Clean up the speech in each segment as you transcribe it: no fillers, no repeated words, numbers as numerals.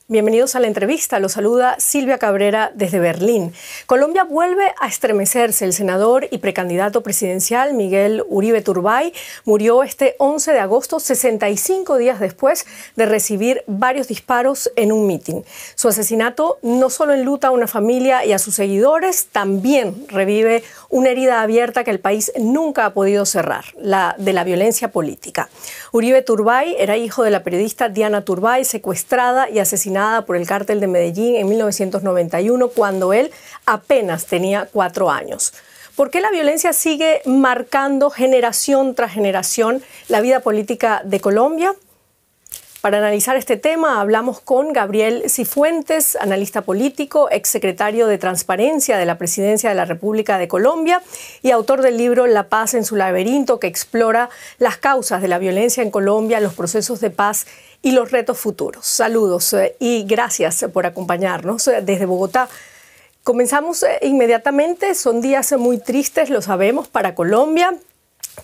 Bienvenidos a la entrevista. Los saluda Silvia Cabrera desde Berlín. Colombia vuelve a estremecerse. El senador y precandidato presidencial Miguel Uribe Turbay murió este 11 de agosto, 65 días después de recibir varios disparos en un mitin. Su asesinato no solo enluta a una familia y a sus seguidores, también revive una herida abierta que el país nunca ha podido cerrar, la de la violencia política. Uribe Turbay era hijo de la periodista Diana Turbay, secuestrada y asesinada por el cártel de Medellín en 1991, cuando él apenas tenía 4 años. ¿Por qué la violencia sigue marcando generación tras generación la vida política de Colombia? Para analizar este tema hablamos con Gabriel Cifuentes, analista político, exsecretario de Transparencia de la Presidencia de la República de Colombia y autor del libro La paz en su laberinto, que explora las causas de la violencia en Colombia, los procesos de paz y los retos futuros. Saludos y gracias por acompañarnos desde Bogotá. Comenzamos inmediatamente. Son días muy tristes, lo sabemos, para Colombia.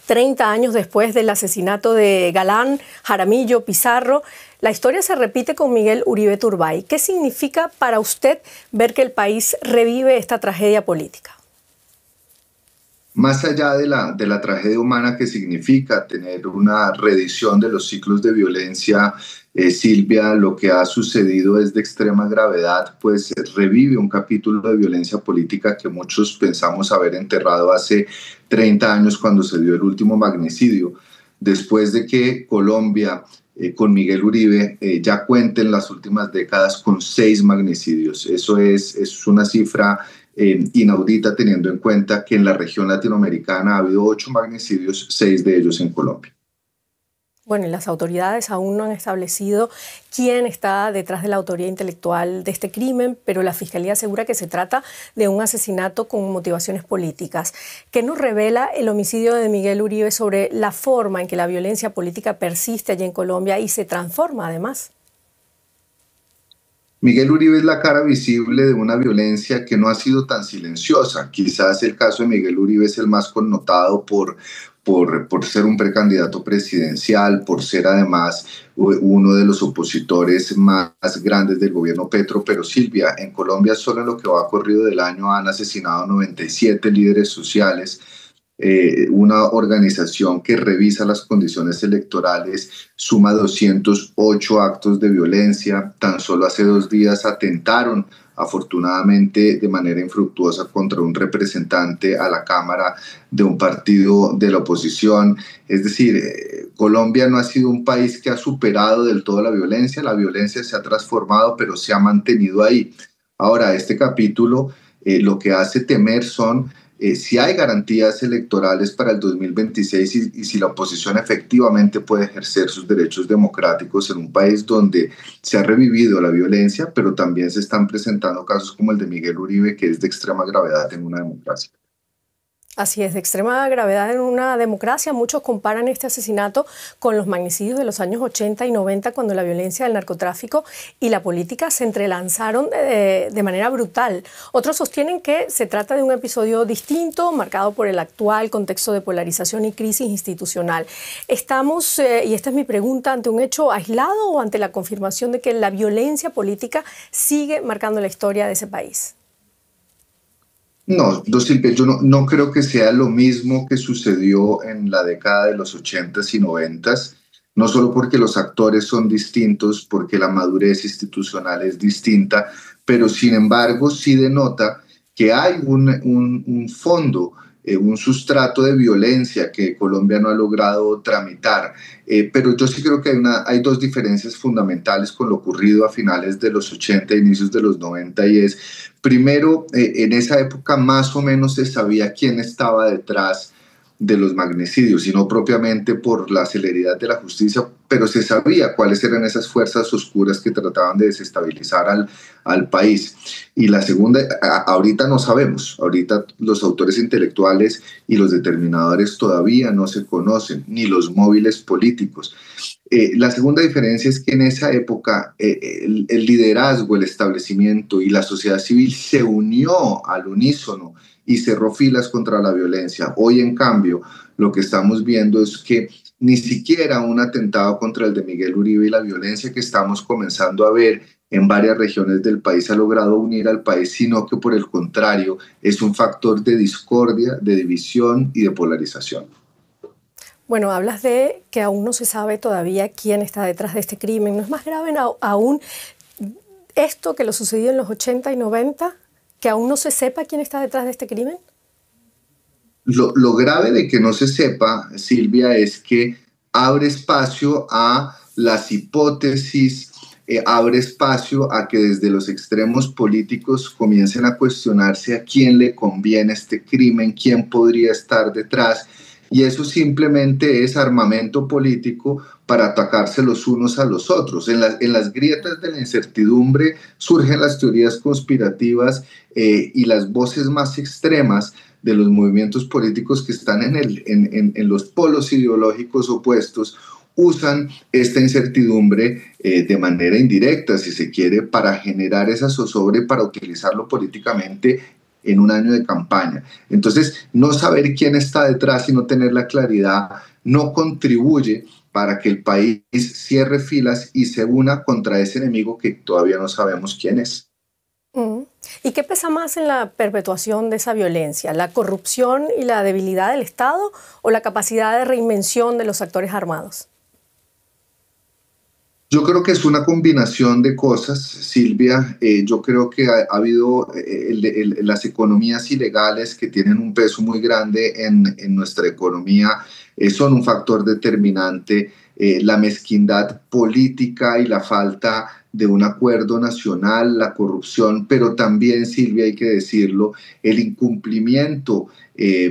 30 años después del asesinato de Galán, Jaramillo, Pizarro, la historia se repite con Miguel Uribe Turbay. ¿Qué significa para usted ver que el país revive esta tragedia política? Más allá de la tragedia humana que significa tener una reedición de los ciclos de violencia, Silvia, lo que ha sucedido es de extrema gravedad, pues revive un capítulo de violencia política que muchos pensamos haber enterrado hace 30 años cuando se dio el último magnicidio, después de que Colombia, con Miguel Uribe, ya cuenta en las últimas décadas con 6 magnicidios. Eso es una cifra inaudita, teniendo en cuenta que en la región latinoamericana ha habido 8 magnicidios, 6 de ellos en Colombia. Bueno, y las autoridades aún no han establecido quién está detrás de la autoría intelectual de este crimen, pero la Fiscalía asegura que se trata de un asesinato con motivaciones políticas. ¿Qué nos revela el homicidio de Miguel Uribe sobre la forma en que la violencia política persiste allí en Colombia y se transforma además? Miguel Uribe es la cara visible de una violencia que no ha sido tan silenciosa. Quizás el caso de Miguel Uribe es el más connotado por ser un precandidato presidencial, por ser además uno de los opositores más grandes del gobierno Petro. Pero Silvia, en Colombia solo en lo que va corrido del año han asesinado 97 líderes sociales. Una organización que revisa las condiciones electorales suma 208 actos de violencia. Tan solo hace 2 días atentaron, afortunadamente de manera infructuosa, contra un representante a la Cámara de un partido de la oposición. Es decir, Colombia no ha sido un país que ha superado del todo la violencia se ha transformado, pero se ha mantenido ahí. Ahora, este capítulo lo que hace temer son si hay garantías electorales para el 2026 y si la oposición efectivamente puede ejercer sus derechos democráticos en un país donde se ha revivido la violencia, pero también se están presentando casos como el de Miguel Uribe, que es de extrema gravedad en una democracia. Así es, de extrema gravedad en una democracia. Muchos comparan este asesinato con los magnicidios de los años 80 y 90, cuando la violencia del narcotráfico y la política se entrelazaron de manera brutal. Otros sostienen que se trata de un episodio distinto, marcado por el actual contexto de polarización y crisis institucional. ¿Estamos, y esta es mi pregunta, ante un hecho aislado o ante la confirmación de que la violencia política sigue marcando la historia de ese país? No, Silvia, yo no creo que sea lo mismo que sucedió en la década de los 80s y 90s, no solo porque los actores son distintos, porque la madurez institucional es distinta, pero sin embargo sí denota que hay un fondo, un sustrato de violencia que Colombia no ha logrado tramitar. Pero yo sí creo que hay 2 diferencias fundamentales con lo ocurrido a finales de los 80 e inicios de los 90, y es, primero, en esa época más o menos se sabía quién estaba detrás de los magnicidios, y no propiamente por la celeridad de la justicia, pero se sabía cuáles eran esas fuerzas oscuras que trataban de desestabilizar al país. Y la segunda, ahorita no sabemos, ahorita los autores intelectuales y los determinadores todavía no se conocen, ni los móviles políticos. La segunda diferencia es que en esa época el liderazgo, el establecimiento y la sociedad civil se unió al unísono y cerró filas contra la violencia. Hoy, en cambio, lo que estamos viendo es que ni siquiera un atentado contra el de Miguel Uribe y la violencia que estamos comenzando a ver en varias regiones del país ha logrado unir al país, sino que por el contrario es un factor de discordia, de división y de polarización. Bueno, hablas de que aún no se sabe todavía quién está detrás de este crimen. ¿No es más grave aún esto que lo sucedió en los 80 y 90, que aún no se sepa quién está detrás de este crimen? Lo grave de que no se sepa, Silvia, es que abre espacio a las hipótesis, abre espacio a que desde los extremos políticos comiencen a cuestionarse a quién le conviene este crimen, quién podría estar detrás. Y eso simplemente es armamento político para atacarse los unos a los otros. En las grietas de la incertidumbre surgen las teorías conspirativas y las voces más extremas de los movimientos políticos que están en los polos ideológicos opuestos usan esta incertidumbre de manera indirecta, si se quiere, para generar esa zozobra y para utilizarlo políticamente en un año de campaña. Entonces, no saber quién está detrás y no tener la claridad no contribuye para que el país cierre filas y se una contra ese enemigo que todavía no sabemos quién es. ¿Y qué pesa más en la perpetuación de esa violencia? ¿La corrupción y la debilidad del Estado o la capacidad de reinvención de los actores armados? Yo creo que es una combinación de cosas, Silvia. Yo creo que ha habido las economías ilegales que tienen un peso muy grande en nuestra economía, son un factor determinante. La mezquindad política y la falta de un acuerdo nacional, la corrupción, pero también, Silvia, hay que decirlo, el incumplimiento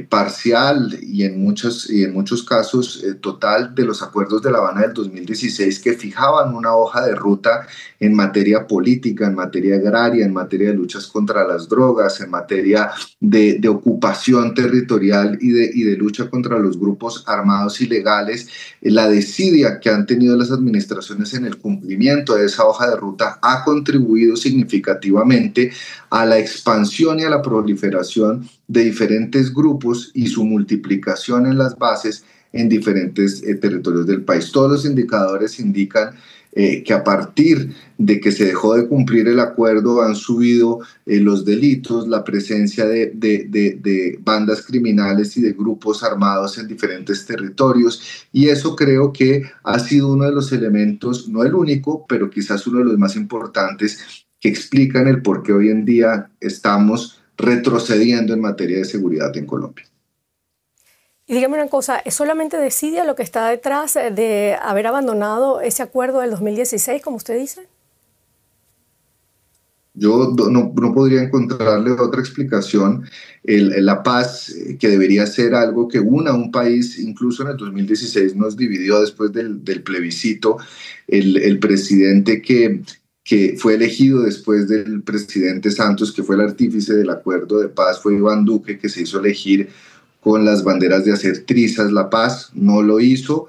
parcial y en muchos casos total de los acuerdos de La Habana del 2016 que fijaban una hoja de ruta en materia política, en materia agraria, en materia de luchas contra las drogas, en materia de ocupación territorial y de lucha contra los grupos armados ilegales. La desidia que han tenido las administraciones en el cumplimiento de esa hoja de ruta ha contribuido significativamente a la expansión y a la proliferación de diferentes grupos y su multiplicación en las bases en diferentes territorios del país. Todos los indicadores indican que a partir de que se dejó de cumplir el acuerdo han subido los delitos, la presencia de bandas criminales y de grupos armados en diferentes territorios, y eso creo que ha sido uno de los elementos, no el único, pero quizás uno de los más importantes que explican el por qué hoy en día estamos retrocediendo en materia de seguridad en Colombia. Y dígame una cosa, ¿es solamente desidia lo que está detrás de haber abandonado ese acuerdo del 2016, como usted dice? Yo no podría encontrarle otra explicación. La paz, que debería ser algo que una a un país, incluso en el 2016 nos dividió después del plebiscito, el presidente que fue elegido después del presidente Santos, que fue el artífice del acuerdo de paz, fue Iván Duque, que se hizo elegir con las banderas de hacer trizas la paz. No lo hizo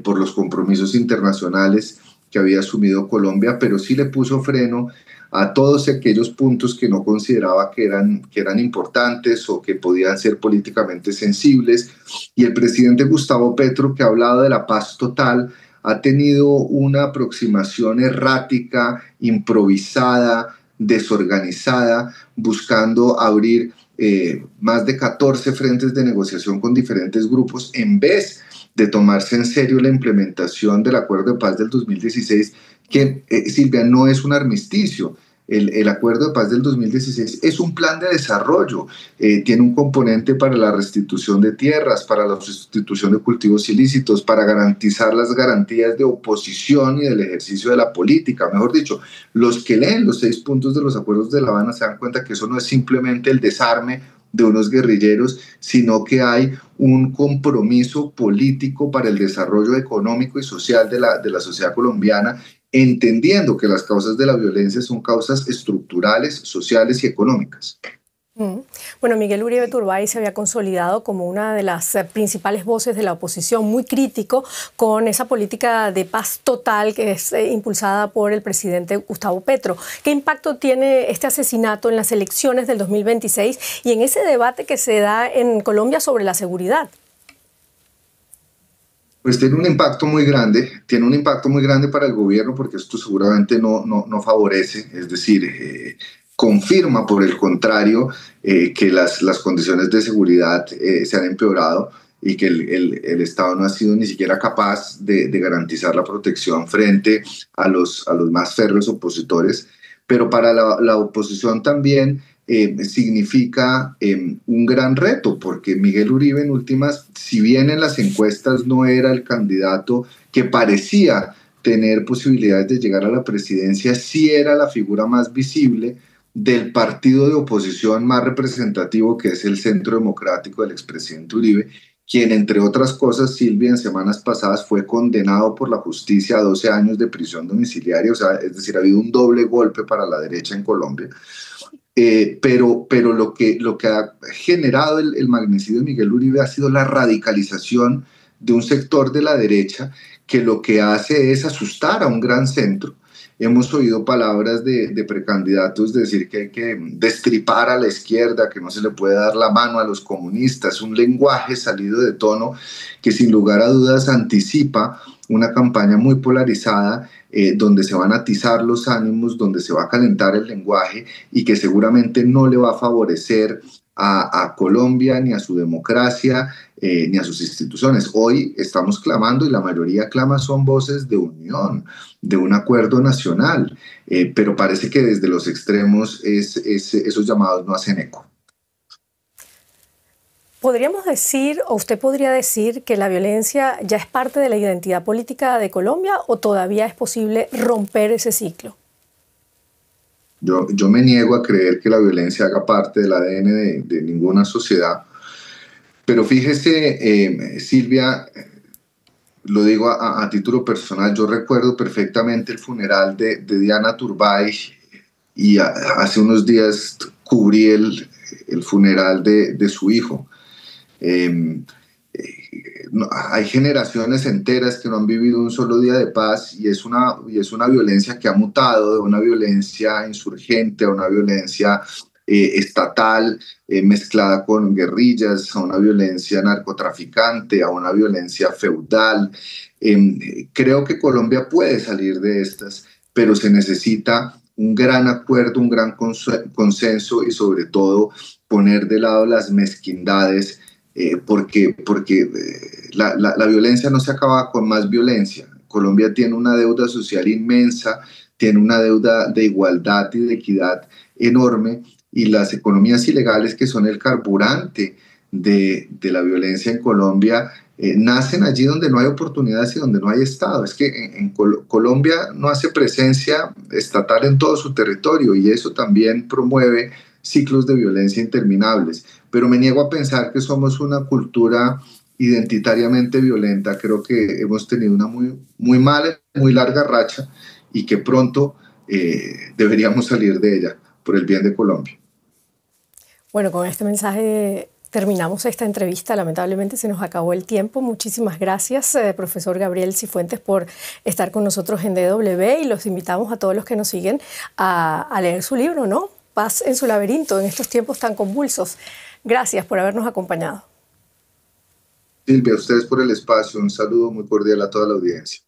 por los compromisos internacionales que había asumido Colombia, pero sí le puso freno a todos aquellos puntos que no consideraba que eran importantes o que podían ser políticamente sensibles. Y el presidente Gustavo Petro, que ha hablado de la paz total, ha tenido una aproximación errática, improvisada, desorganizada, buscando abrir más de 14 frentes de negociación con diferentes grupos, en vez de tomarse en serio la implementación del Acuerdo de Paz del 2016, que, Silvia, no es un armisticio. El Acuerdo de Paz del 2016 es un plan de desarrollo, tiene un componente para la restitución de tierras, para la sustitución de cultivos ilícitos, para garantizar las garantías de oposición y del ejercicio de la política. Mejor dicho, los que leen los 6 puntos de los acuerdos de La Habana se dan cuenta que eso no es simplemente el desarme de unos guerrilleros, sino que hay un compromiso político para el desarrollo económico y social de la sociedad colombiana, entendiendo que las causas de la violencia son causas estructurales, sociales y económicas. Bueno, Miguel Uribe Turbay se había consolidado como una de las principales voces de la oposición, muy crítico con esa política de paz total que es impulsada por el presidente Gustavo Petro. ¿Qué impacto tiene este asesinato en las elecciones del 2026 y en ese debate que se da en Colombia sobre la seguridad? Pues tiene un impacto muy grande para el gobierno porque esto seguramente no favorece, es decir, confirma por el contrario que las condiciones de seguridad se han empeorado y que el Estado no ha sido ni siquiera capaz de garantizar la protección frente a los más férreos opositores. Pero para la oposición también significa un gran reto, porque Miguel Uribe en últimas, si bien en las encuestas no era el candidato que parecía tener posibilidades de llegar a la presidencia, sí era la figura más visible del partido de oposición más representativo, que es el Centro Democrático del expresidente Uribe, quien, entre otras cosas, Silvia, en semanas pasadas fue condenado por la justicia a 12 años de prisión domiciliaria, o sea, es decir, ha habido un doble golpe para la derecha en Colombia. Pero lo que ha generado el magnicidio de Miguel Uribe ha sido la radicalización de un sector de la derecha que lo que hace es asustar a un gran centro. Hemos oído palabras de precandidatos decir que hay que destripar a la izquierda, que no se le puede dar la mano a los comunistas, un lenguaje salido de tono que sin lugar a dudas anticipa una campaña muy polarizada donde se van a atizar los ánimos, donde se va a calentar el lenguaje y que seguramente no le va a favorecer a Colombia, ni a su democracia, ni a sus instituciones. Hoy estamos clamando, y la mayoría clama, son voces de unión, de un acuerdo nacional, pero parece que desde los extremos esos llamados no hacen eco. ¿Podríamos decir, o usted podría decir, que la violencia ya es parte de la identidad política de Colombia o todavía es posible romper ese ciclo? Yo me niego a creer que la violencia haga parte del ADN de ninguna sociedad, pero fíjese, Silvia, lo digo a título personal, yo recuerdo perfectamente el funeral de Diana Turbay y hace unos días cubrí el funeral de su hijo. Hay generaciones enteras que no han vivido un solo día de paz y es una violencia que ha mutado de una violencia insurgente a una violencia estatal mezclada con guerrillas, a una violencia narcotraficante, a una violencia feudal. Creo que Colombia puede salir de estas, pero se necesita un gran acuerdo, un gran consenso y sobre todo poner de lado las mezquindades porque la violencia no se acaba con más violencia. Colombia tiene una deuda social inmensa, tiene una deuda de igualdad y de equidad enorme, y las economías ilegales, que son el carburante de la violencia en Colombia, nacen allí donde no hay oportunidades y donde no hay Estado. Es que en Colombia no hace presencia estatal en todo su territorio y eso también promueve ciclos de violencia interminables. Pero me niego a pensar que somos una cultura identitariamente violenta. Creo que hemos tenido una muy mala, muy larga racha y que pronto deberíamos salir de ella por el bien de Colombia. Bueno, con este mensaje terminamos esta entrevista. Lamentablemente se nos acabó el tiempo. Muchísimas gracias, profesor Gabriel Cifuentes, por estar con nosotros en DW, y los invitamos a todos los que nos siguen a leer su libro, ¿no? Paz en su laberinto, en estos tiempos tan convulsos. Gracias por habernos acompañado. Silvia, a ustedes por el espacio. Un saludo muy cordial a toda la audiencia.